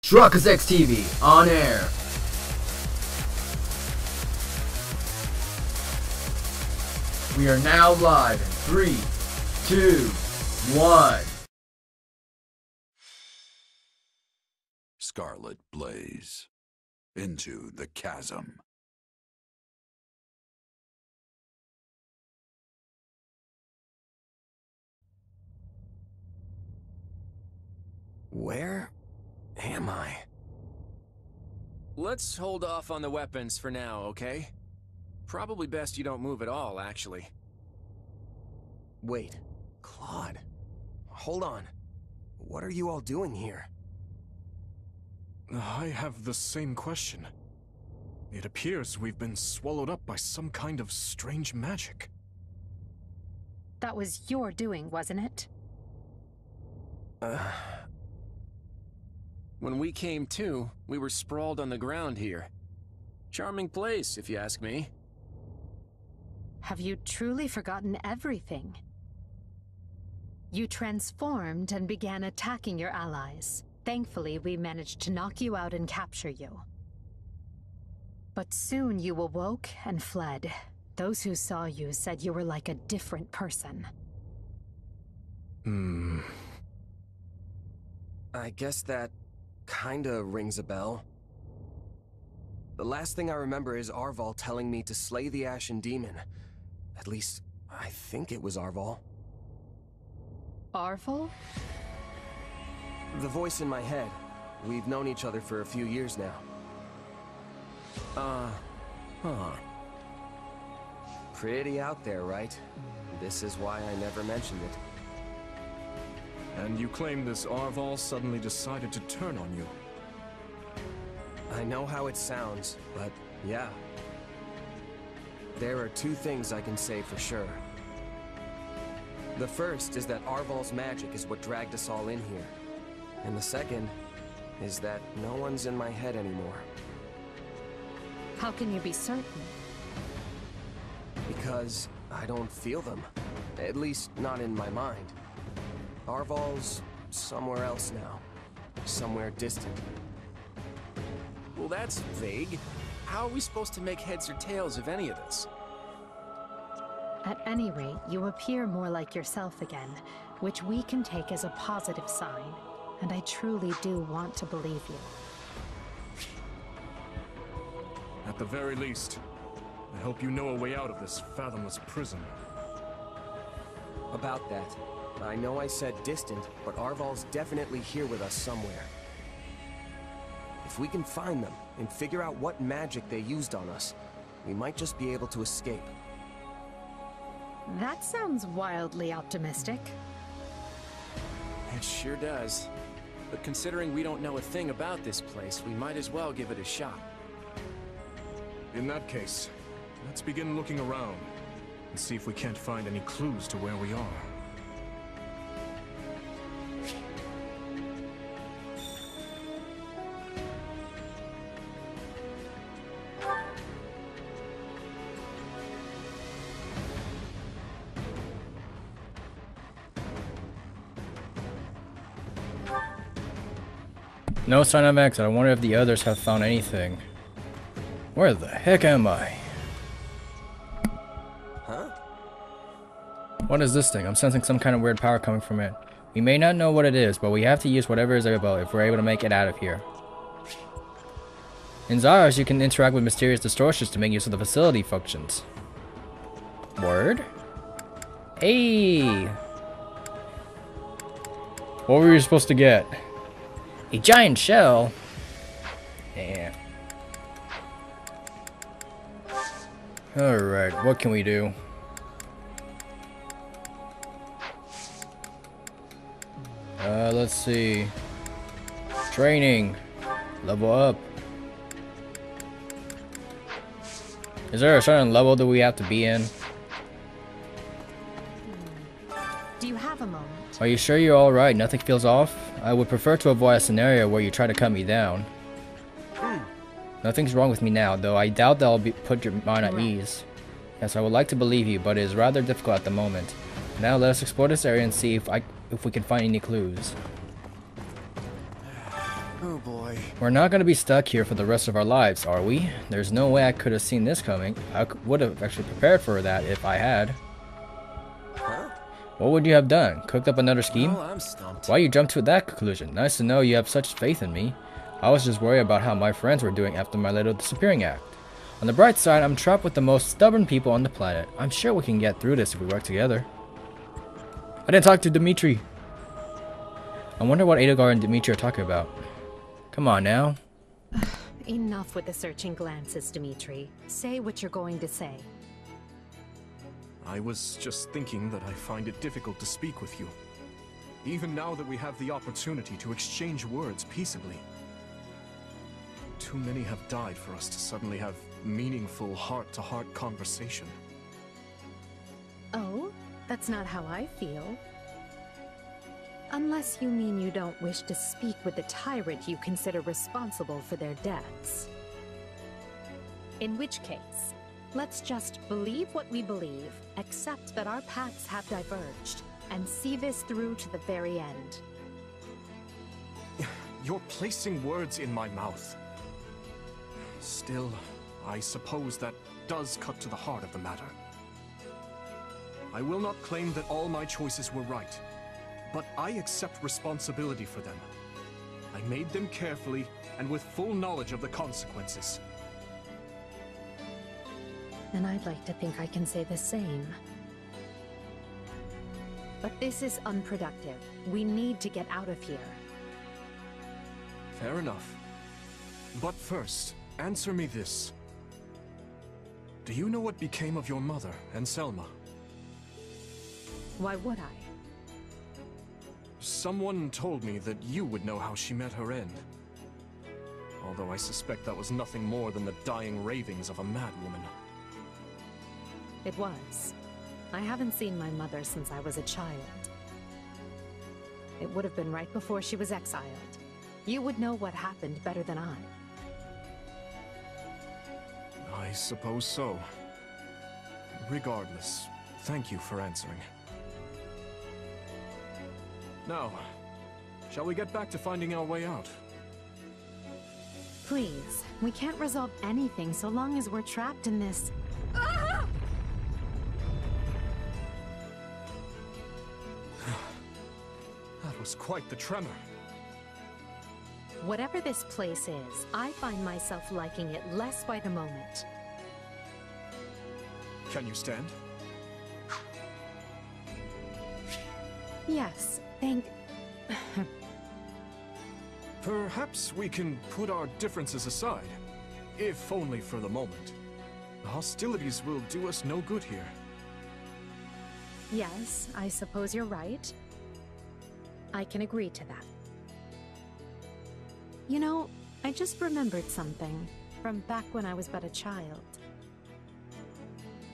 Chasm TV on air. We are now live in 3, 2, 1. Scarlet blaze into the chasm. Where am I? Let's hold off on the weapons for now, okay? Probably best you don't move at all, actually. Wait, Claude. Hold on. What are you all doing here? I have the same question. It appears we've been swallowed up by some kind of strange magic. That was your doing, wasn't it? When we came to, we were sprawled on the ground here. Charming place, if you ask me. Have you truly forgotten everything? You transformed and began attacking your allies. Thankfully, we managed to knock you out and capture you. But soon you awoke and fled. Those who saw you said you were like a different person. I guess that kinda rings a bell. The last thing I remember is Arval telling me to slay the Ashen Demon. At least, I think it was Arval. Arval? The voice in my head. We've known each other for a few years now. Pretty out there, right? This is why I never mentioned it. And you claim this Arval suddenly decided to turn on you. I know how it sounds, but yeah. There are two things I can say for sure. The first is that Arval's magic is what dragged us all in here. And the second is that no one's in my head anymore. How can you be certain? Because I don't feel them. At least not in my mind. Arval's somewhere else now. Somewhere distant. Well, that's vague. How are we supposed to make heads or tails of any of this? At any rate, you appear more like yourself again, which we can take as a positive sign. And I truly do want to believe you. At the very least, I hope you know a way out of this fathomless prison. About that, I know I said distant, but Arval's definitely here with us somewhere. If we can find them and figure out what magic they used on us, we might just be able to escape. That sounds wildly optimistic. It sure does. But considering we don't know a thing about this place, we might as well give it a shot. In that case, let's begin looking around and see if we can't find any clues to where we are. No sign of exit. I wonder if the others have found anything. Where the heck am I? Huh? What is this thing? I'm sensing some kind of weird power coming from it. We may not know what it is, but we have to use whatever is available if we're able to make it out of here. In Zars, you can interact with mysterious distortions to make use of the facility functions. Word? Hey! What were we supposed to get? A giant shell? Yeah. Alright, what can we do? Let's see. Training. Level up. Is there a certain level that we have to be in? Do you have a moment? Are you sure you're alright? Nothing feels off? I would prefer to avoid a scenario where you try to cut me down. Nothing's wrong with me now, though I doubt that I'll put your mind at ease. Yes, I would like to believe you, but it is rather difficult at the moment. Now let us explore this area and see if we can find any clues. Oh boy. We're not gonna be stuck here for the rest of our lives, are we? There's no way I could have seen this coming. Would have actually prepared for that if I had. Huh? What would you have done? Cooked up another scheme? Well, I'm stumped. Why you jumped to that conclusion? Nice to know you have such faith in me. I was just worried about how my friends were doing after my little disappearing act. On the bright side, I'm trapped with the most stubborn people on the planet. I'm sure we can get through this if we work together. I didn't talk to Dimitri. I wonder what Edelgard and Dimitri are talking about. Come on now. Enough with the searching glances, Dimitri. Say what you're going to say. I was just thinking that I find it difficult to speak with you. Even now that we have the opportunity to exchange words peaceably. Too many have died for us to suddenly have meaningful heart-to-heart conversation. Oh? That's not how I feel. Unless you mean you don't wish to speak with the tyrant you consider responsible for their deaths. In which case, let's just believe what we believe, accept that our paths have diverged, and see this through to the very end. You're placing words in my mouth. Still, I suppose that does cut to the heart of the matter. I will not claim that all my choices were right, but I accept responsibility for them. I made them carefully and with full knowledge of the consequences. And I'd like to think I can say the same. But this is unproductive. We need to get out of here. Fair enough. But first, answer me this. Do you know what became of your mother and Selma? Why would I? Someone told me that you would know how she met her end. Although I suspect that was nothing more than the dying ravings of a madwoman. It was. I haven't seen my mother since I was a child. It would have been right before she was exiled. You would know what happened better than I. I suppose so. Regardless, thank you for answering. Now, shall we get back to finding our way out? Please, we can't resolve anything so long as we're trapped in this... That was quite the tremor. Whatever this place is, I find myself liking it less by the moment. Can you stand? Yes, thank... Perhaps we can put our differences aside, if only for the moment. The hostilities will do us no good here. Yes, I suppose you're right. I can agree to that. You know, I just remembered something from back when I was but a child.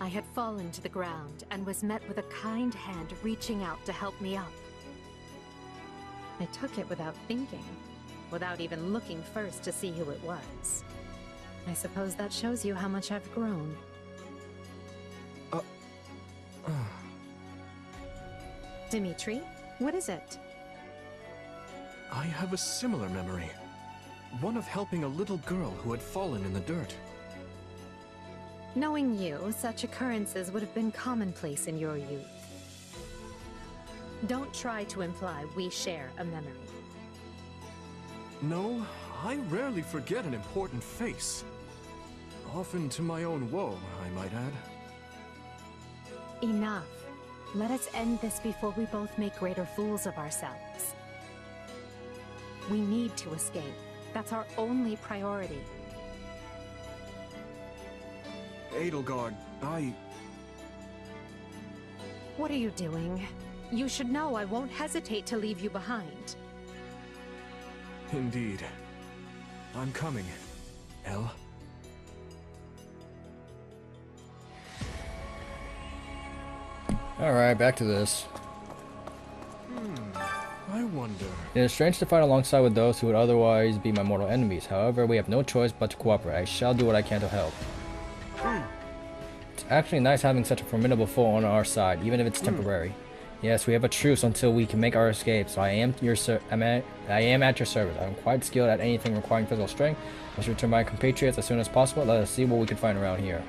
I had fallen to the ground and was met with a kind hand reaching out to help me up. I took it without thinking, without even looking first to see who it was. I suppose that shows you how much I've grown. Dimitri, what is it? I have a similar memory. One of helping a little girl who had fallen in the dirt. Knowing you, such occurrences would have been commonplace in your youth. Don't try to imply we share a memory. No, I rarely forget an important face. Often to my own woe, I might add. Enough. Let us end this before we both make greater fools of ourselves. We need to escape. That's our only priority. Edelgard, What are you doing? You should know I won't hesitate to leave you behind. Indeed. I'm coming, El. Alright, back to this. I wonder... It is strange to fight alongside with those who would otherwise be my mortal enemies. However, we have no choice but to cooperate. I shall do what I can to help. It's actually nice having such a formidable foe on our side, even if it's temporary. Yes, we have a truce until we can make our escape, so I am at your service. I'm quite skilled at anything requiring physical strength. Let's return my compatriots as soon as possible. Let us see what we can find around here.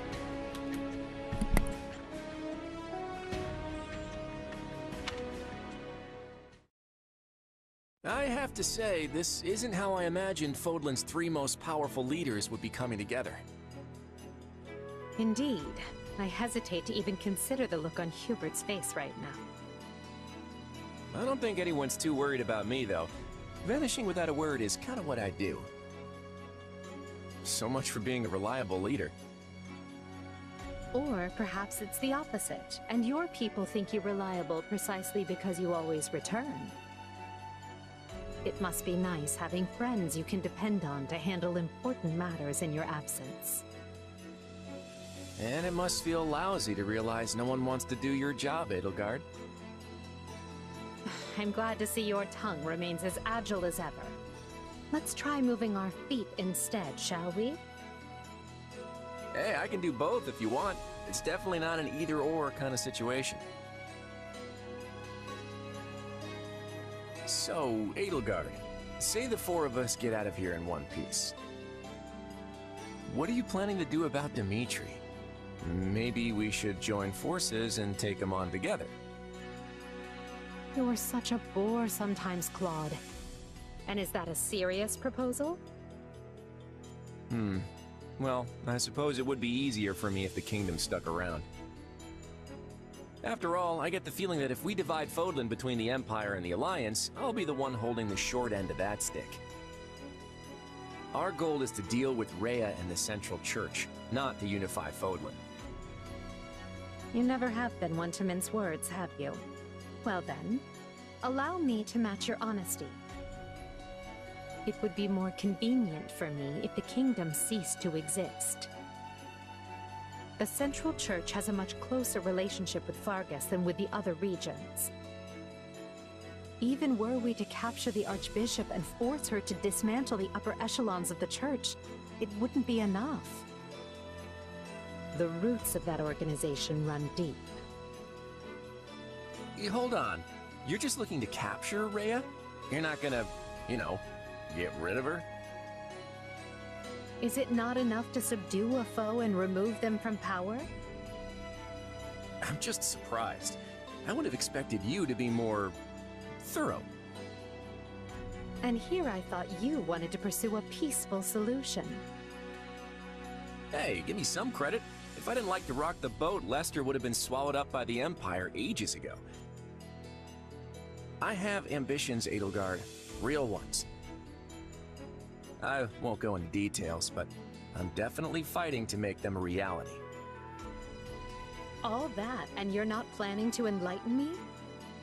I have to say, this isn't how I imagined Fodlan's 3 most powerful leaders would be coming together. Indeed. I hesitate to even consider the look on Hubert's face right now. I don't think anyone's too worried about me, though. Vanishing without a word is kind of what I do. So much for being a reliable leader. Or perhaps it's the opposite, and your people think you reliable precisely because you always return. It must be nice having friends you can depend on to handle important matters in your absence. And it must feel lousy to realize no one wants to do your job, Edelgard. I'm glad to see your tongue remains as agile as ever. Let's try moving our feet instead, shall we? Hey, I can do both if you want. It's definitely not an either-or kind of situation. So, Edelgard, say the 4 of us get out of here in one piece. What are you planning to do about Dimitri? Maybe we should join forces and take him on together. You're such a bore sometimes, Claude. And is that a serious proposal? Well, I suppose it would be easier for me if the kingdom stuck around. After all, I get the feeling that if we divide Fodlan between the Empire and the Alliance, I'll be the one holding the short end of that stick. Our goal is to deal with Rhea and the Central Church, not to unify Fodlan. You never have been one to mince words, have you? Well then, allow me to match your honesty. It would be more convenient for me if the kingdom ceased to exist. The Central Church has a much closer relationship with Fargus than with the other regions. Even were we to capture the Archbishop and force her to dismantle the upper echelons of the Church, it wouldn't be enough. The roots of that organization run deep. Hold on. You're just looking to capture Rhea? You're not gonna, get rid of her? Is it not enough to subdue a foe and remove them from power? I'm just surprised. I would have expected you to be more thorough. And here I thought you wanted to pursue a peaceful solution. Hey, give me some credit. If I didn't like to rock the boat, Lester would have been swallowed up by the Empire ages ago. I have ambitions, Edelgard. Real ones. I won't go into details, but I'm definitely fighting to make them a reality. All that, and you're not planning to enlighten me?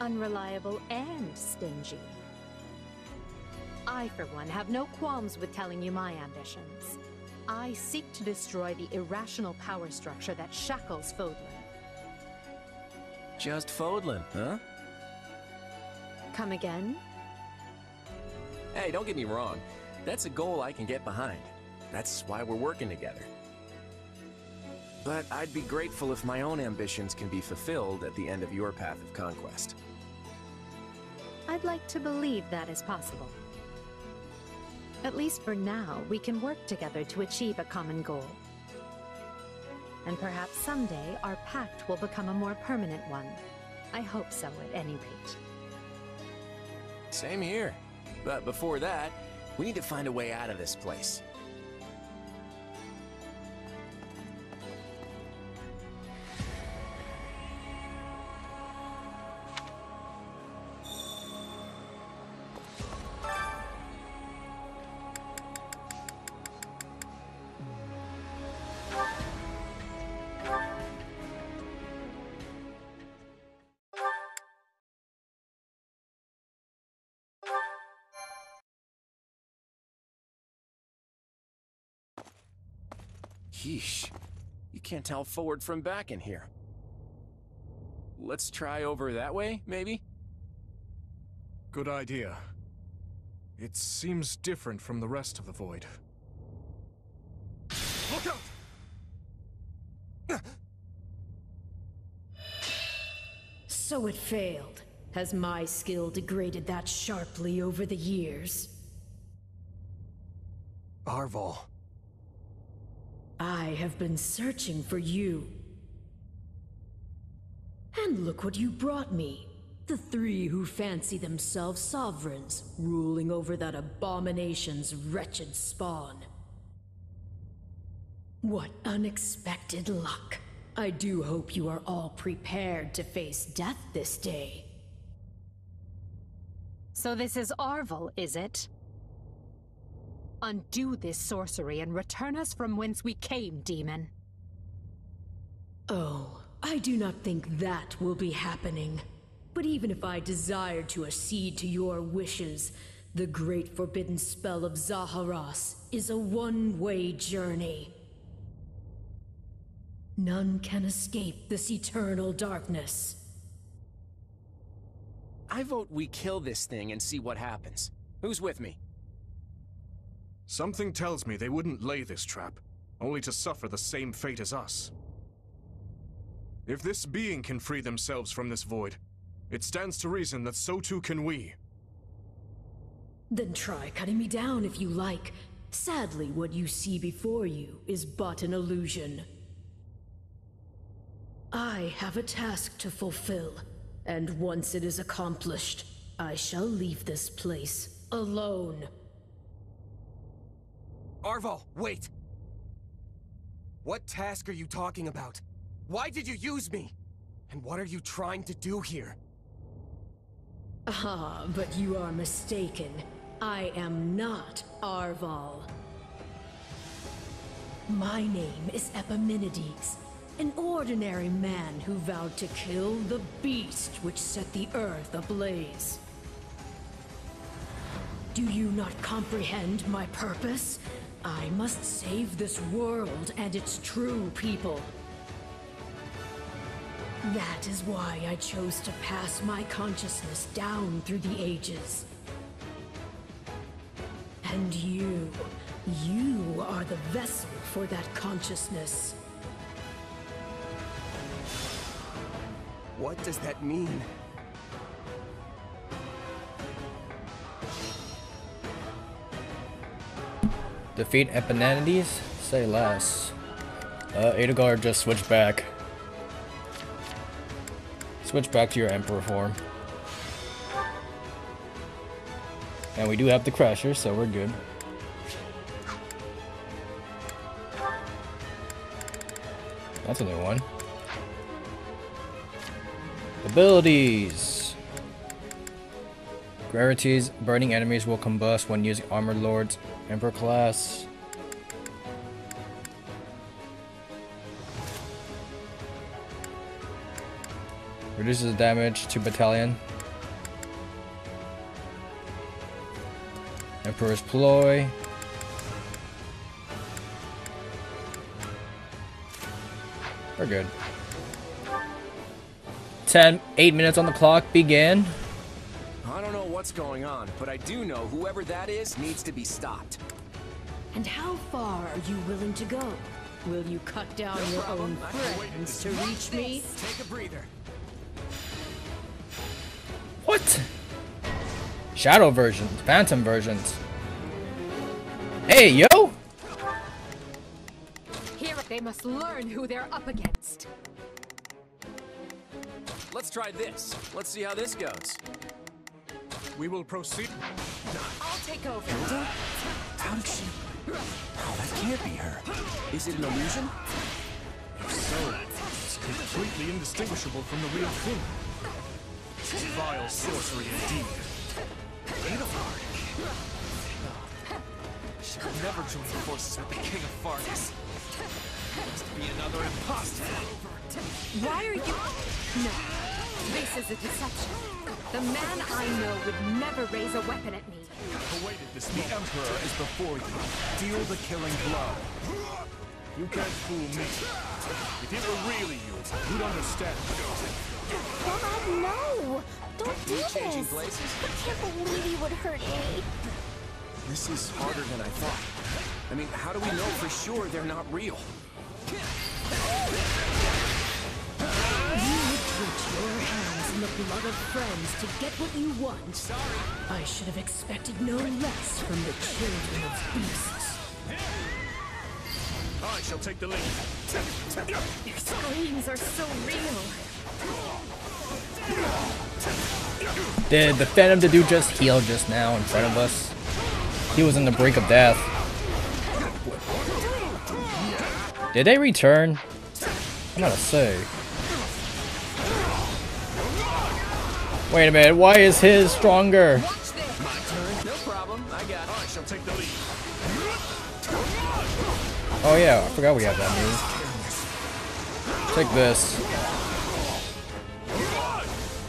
Unreliable and stingy. I, for one, have no qualms with telling you my ambitions. I seek to destroy the irrational power structure that shackles Fodlan. Just Fodlan, huh? Come again? Hey, don't get me wrong. That's a goal I can get behind. That's why we're working together. But I'd be grateful if my own ambitions can be fulfilled at the end of your path of conquest. I'd like to believe that is possible. At least for now, we can work together to achieve a common goal. And perhaps someday, our pact will become a more permanent one. I hope so, at any rate. Same here. But before that, we need to find a way out of this place. Yeesh. You can't tell forward from back in here. Let's try over that way, maybe? Good idea. It seems different from the rest of the void. Look out! So it failed. Has my skill degraded that sharply over the years? Arval. I have been searching for you. And look what you brought me. The three who fancy themselves sovereigns, ruling over that abomination's wretched spawn. What unexpected luck. I do hope you are all prepared to face death this day. So this is Arval, is it? Undo this sorcery and return us from whence we came, demon. Oh, I do not think that will be happening. But even if I desired to accede to your wishes, the great forbidden spell of Zaharas is a one-way journey. None can escape this eternal darkness. I vote we kill this thing and see what happens. Who's with me? Something tells me they wouldn't lay this trap, only to suffer the same fate as us. If this being can free themselves from this void, it stands to reason that so too can we. Then try cutting me down if you like. Sadly, what you see before you is but an illusion. I have a task to fulfill, and once it is accomplished, I shall leave this place alone. Arval, wait! What task are you talking about? Why did you use me? And what are you trying to do here? Ah, but you are mistaken. I am not Arval. My name is Epimenides, an ordinary man who vowed to kill the beast which set the earth ablaze. Do you not comprehend my purpose? I must save this world and its true people. That is why I chose to pass my consciousness down through the ages. And you are the vessel for that consciousness. What does that mean? Defeat Epimenides? Say less. Edelgard just switched back. Switch back to your Emperor form. And we do have the Crusher, so we're good. That's a new one. Abilities! Rarities, burning enemies will combust when using Armored Lord's Emperor class. Reduces damage to battalion. Emperor's Ploy. We're good. 8 minutes on the clock, begin. I don't know what's going on, but I do know whoever that is needs to be stopped. And how far are you willing to go? Will you cut down your own friends to reach me? Take a breather. What? Shadow versions, phantom versions. Hey, yo! Here they must learn who they're up against. Let's try this. Let's see how this goes. We will proceed. I'll take over. How did she... Oh, that can't be her. Is it an illusion? If so, it's completely indistinguishable from the real thing. Vile sorcery indeed. Edelgard. Shall never join forces with the King of Farthest. Must be another imposter. Why are you... No, this is a deception. The man I know would never raise a weapon at me. Awaited this The moment. Emperor is before you. Deal the killing blow. You can't fool me. If it were really you, you'd understand. God, no! Don't do Changing this! places? I can't believe you would hurt me. This is harder than I thought. I mean, how do we know for sure they're not real? You would put your hands the blood of friends to get what you want. Sorry. I should have expected no less from the children of beasts. I shall take the lead. Your screams are so real. Did the Phantom dude just heal just now in front of us? He was on the brink of death. Did they return? I'm gonna say. Wait a minute, why is his stronger? My turn. No problem. I got it. I shall take the lead. Oh yeah, I forgot we have that move. Take this.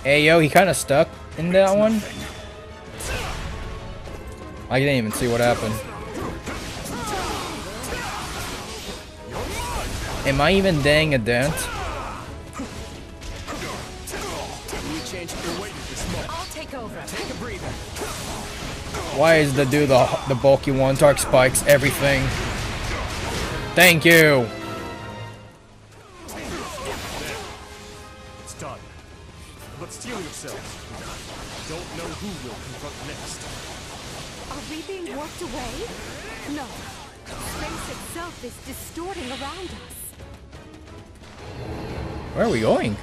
Hey yo, he kind of stuck in that one. I didn't even see what happened. Am I even dang a dent? I'll take over. Take a breather. Why is the dude the bulky one? Dark spikes everything. Thank you. It's done. But steel yourselves. Don't know who will confront next. Are we being worked away? No. Space itself is distorting around us. Where are we going?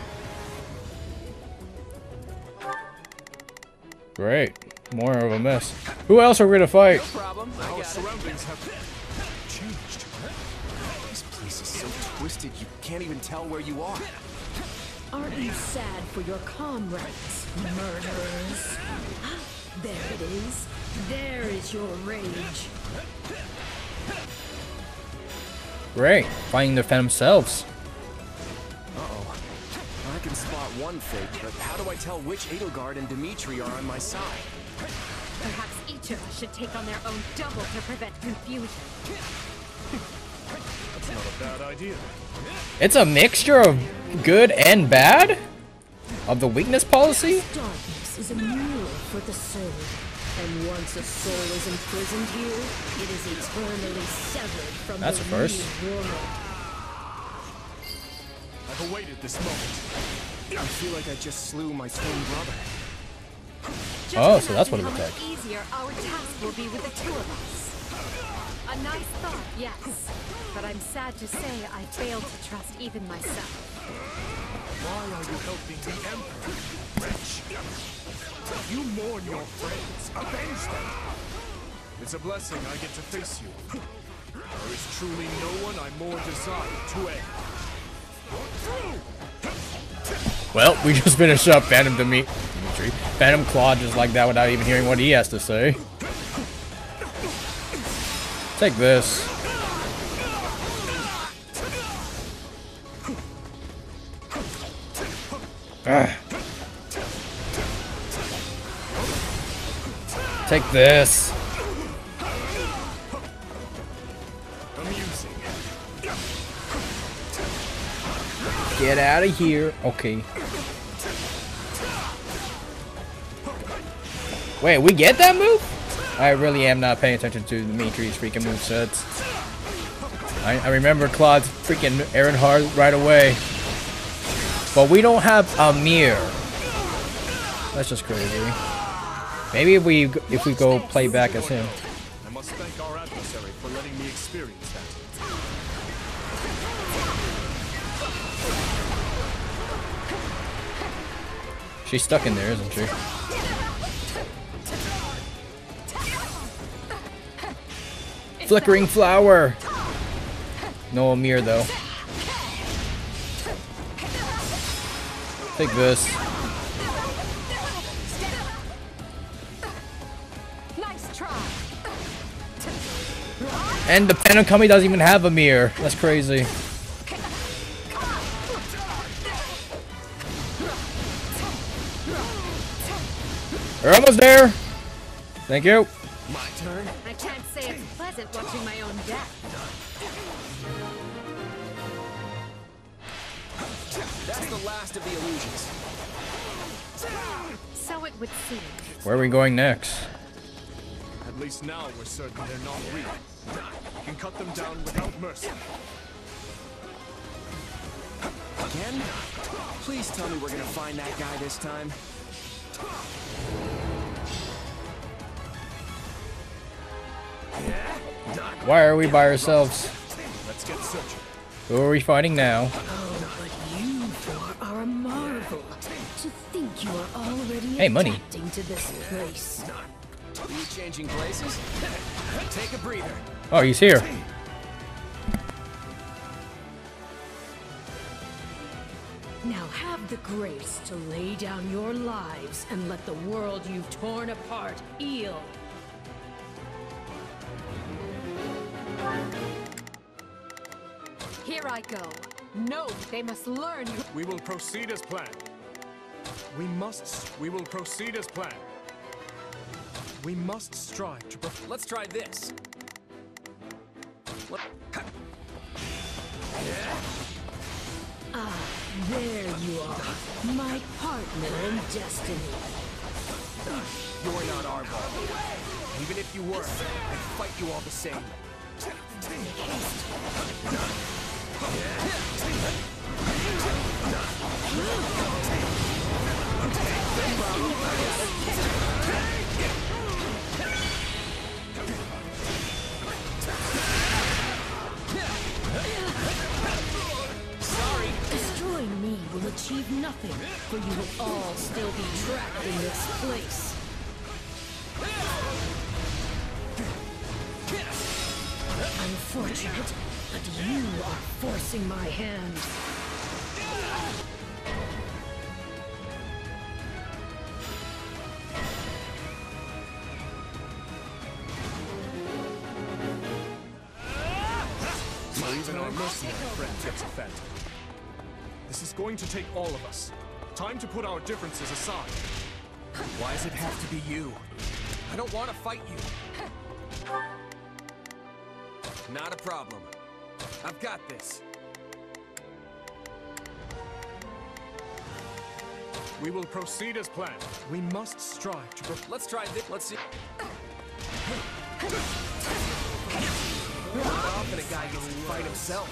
Great. More of a mess. Who else are we gonna fight? No problem. I Our got it. surroundings have changed. This place is so twisted you can't even tell where you are. Aren't you sad for your comrades, murderers? There it is. There is your rage. Great. Finding the Phantom selves. Uh-oh. I can spot one fake, but how do I tell which Edelgard and Dimitri are on my side? Perhaps each of us should take on their own double to prevent confusion. That's not a bad idea. It's a mixture of good and bad? Of the weakness policy? Darkness is a mule for the soul. And once a soul is imprisoned here, it is eternally severed from That's the a first. real world. I've awaited this moment. I feel like I just slew my twin brother. Oh, so that's what it would How much take. easier our task will be with the two of us. A nice thought, yes. But I'm sad to say I failed to trust even myself. Why are you helping the Emperor, wretch? You mourn your friends. Avenge them. It's a blessing I get to face you. There is truly no one I more desire to end. Well, we just finished up Phantom Dimitri. Phantom Claw just like that without even hearing what he has to say. Take this. Take this. Amusing. Get out of here. Okay. Wait, we get that move? I really am not paying attention to Dimitri's freaking movesets. I remember Claude's freaking Aaron Hart right away. But we don't have a mirror. That's just crazy. Maybe if we go play back as him. I must thank our adversary for letting me experience that. She's stuck in there, isn't she? Flickering flower. No mirror though. Take this. Nice try. And the Phantom Kami doesn't even have a mirror. That's crazy. We're almost there. Thank you. My turn? I can't say it's pleasant watching my own death. That's the last of the illusions. So it would seem. Where are we going next? At least now we're certain they're not real. We can cut them down without mercy. Again? Please tell me we're gonna find that guy this time. Why are we by ourselves? Let's get searching. Who are we fighting now? Oh, but you four are a marvel. To think you are already Hey, money. adapting to this place. Are you changing places? Take a breather. Oh, he's here. Now have the grace to lay down your lives and let the world you've torn apart heal. Here I go. No, they must learn. We will proceed as planned. We will proceed as planned. We must strive to Let's try this. What? Ah, there you are, my partner in destiny. You're not our ball. Even if you were, I'd fight you all the same. Sorry. Destroying me will achieve nothing, for you will all still be trapped in this place. Unfortunate, but you are forcing my hand. Even our mercenary friend takes offense. This is going to take all of us. Time to put our differences aside. Why does it have to be you? I don't want to fight you. Not a problem. I've got this. We will proceed as planned. We must strive to... Let's try this. Let's see. How often a guy gets to fight himself?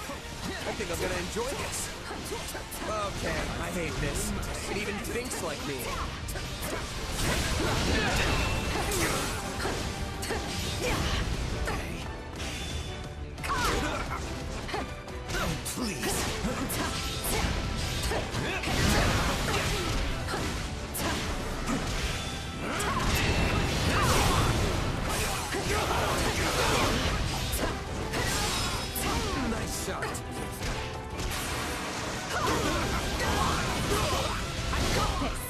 I think I'm gonna enjoy this. Okay, I hate this. It even thinks like me. Please. Nice shot. I got this.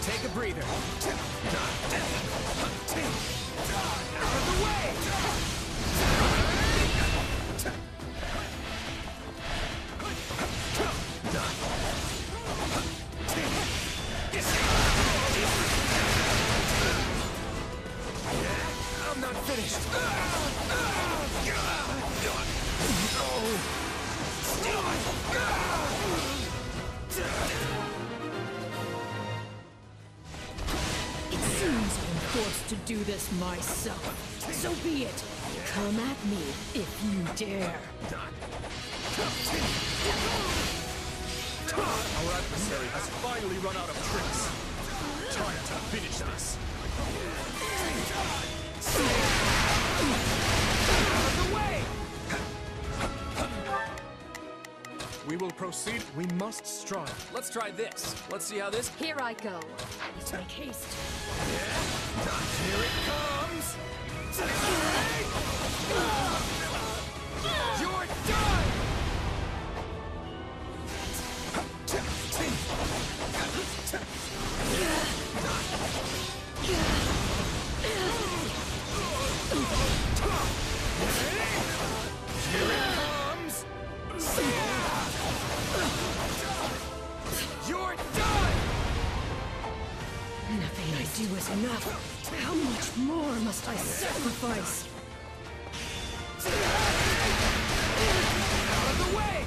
Take a breather. Out of the way! I'm not finished. It seems I'm forced to do this myself. So be it. Come at me if you dare. Our adversary has finally run out of tricks. Time to finish this. Out of the way! We will proceed. We must strive. Let's try this. Let's see how this... Here I go. Let's make haste. Here it comes! You're done! Here it comes! You're done! Nothing I do is enough. How much more must I sacrifice? Out of the way!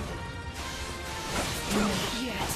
Not yet.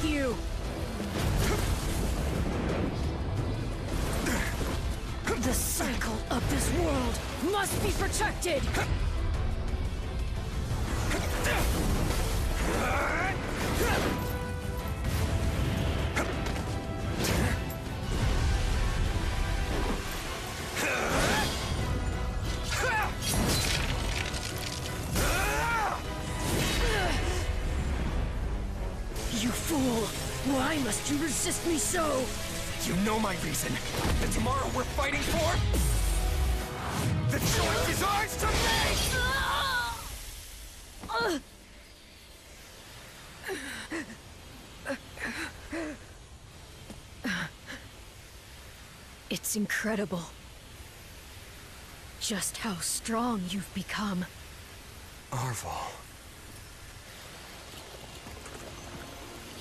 you! The cycle of this world must be protected! You fool! Why must you resist me so? You know my reason. The tomorrow we're fighting for? The choice is ours to make! It's incredible. Just how strong you've become. Arval.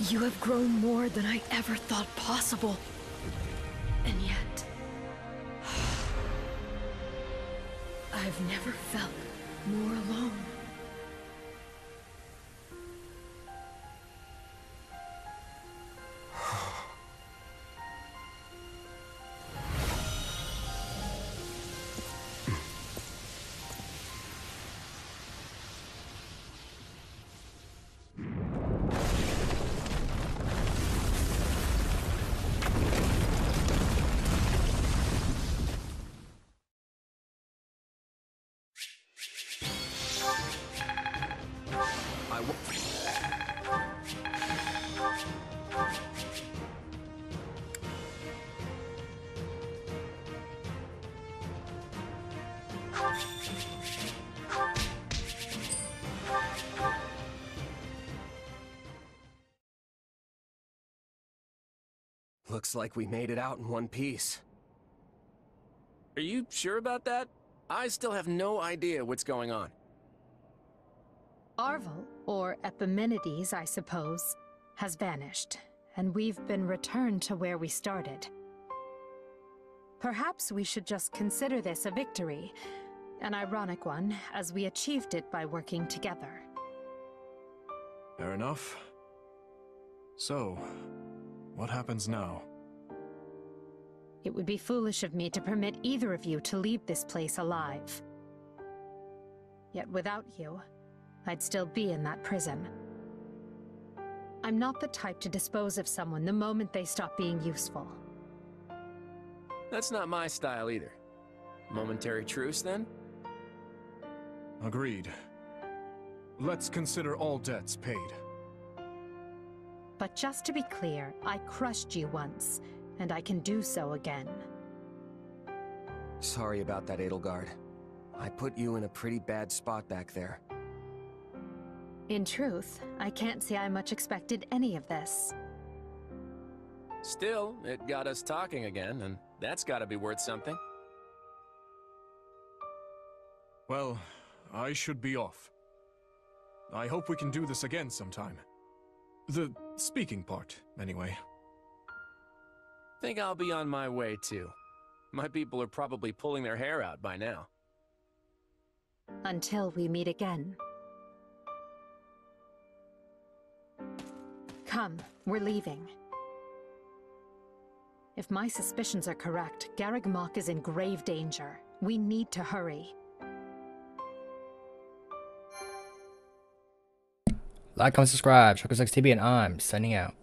You have grown more than I ever thought possible. And yet... I've never felt more alone. Looks like we made it out in one piece. Are you sure about that? I still have no idea what's going on. Arval, or Epimenides, I suppose, has vanished, and we've been returned to where we started. Perhaps we should just consider this a victory, an ironic one, as we achieved it by working together. Fair enough. So, what happens now? It would be foolish of me to permit either of you to leave this place alive. Yet without you, I'd still be in that prison. I'm not the type to dispose of someone the moment they stop being useful. That's not my style either. Momentary truce, then? Agreed. Let's consider all debts paid. But just to be clear, I crushed you once, and I can do so again. Sorry about that, Edelgard. I put you in a pretty bad spot back there. In truth, I can't say I much expected any of this. Still, it got us talking again, and that's gotta be worth something. Well, I should be off. I hope we can do this again sometime. The speaking part, anyway. Think I'll be on my way, too. My people are probably pulling their hair out by now. Until we meet again. Come, we're leaving. If my suspicions are correct, Garreg Mach is in grave danger. We need to hurry. Like, comment, subscribe. Sharkus XTV, and I'm signing out.